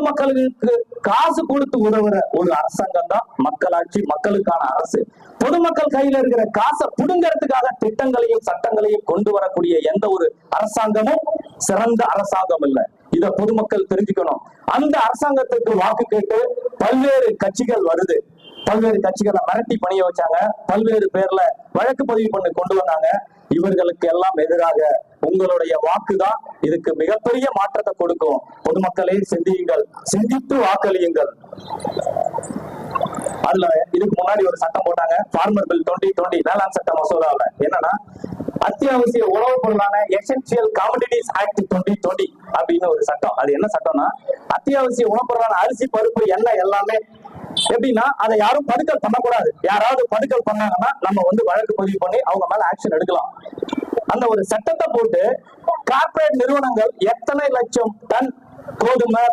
பொதுமக்களுக்கு காசு கொடுத்து உதவுற ஒரு அரசாங்கம் தான் மக்களாட்சி, மக்களுக்கான அரசு. பொதுமக்கள் கையில இருக்கிற காசை புடுங்கிறதுக்காக திட்டங்களையும் சட்டங்களையும் கொண்டு வரக்கூடிய எந்த ஒரு அரசாங்கமும் சிறந்த அரசாங்கம் இல்லை. இத பொதுமக்கள் தெரிஞ்சுக்கணும். அந்த அரசாங்கத்துக்கு வாக்கு கேட்டு பல்வேறு கட்சிகள் வருது. பல்வேறு கட்சிகளை மிரட்டி பணிய வச்சாங்க, பல்வேறு பேர்ல வழக்கு பதிவு பண்ணி கொண்டு வந்தாங்க. இவர்களுக்கு எல்லாம் எதிராக உங்களுடைய வாக்குதான் இதுக்கு மிகப்பெரிய மாற்றத்தை கொடுக்கும். பொதுமக்களே சிந்தியுங்கள், சிந்தித்து வாக்களியுங்கள். அதுல இதுக்கு முன்னாடி ஒரு சட்டம் போட்டாங்க, ஃபார்மர் பில் 2020 வேளாண் சட்ட மசோதாவில். என்னன்னா, அத்தியாவசிய உணவுப் பொருளான எசென்சியல் காமடிட்டிஸ் ஆக்ட் 2020 அப்படின்னு ஒரு சட்டம். அது என்ன சட்டம்னா, அத்தியாவசிய உணவுப் பொருளான அரிசி, பருப்பு, எண்ணெய் எல்லாமே எப்படின்னா அதை யாரும் படுக்கல் பண்ணக்கூடாது. யாராவது படுக்கல் பண்ணாங்கன்னா நம்ம வழக்கு பதிவு பண்ணி அவங்க மேல ஆக்ஷன் எடுக்கலாம். அந்த ஒரு சட்டத்தை போட்டு கார்ப்பரேட் நிறுவனங்கள் எத்தனை லட்சம் டன் கோதுமை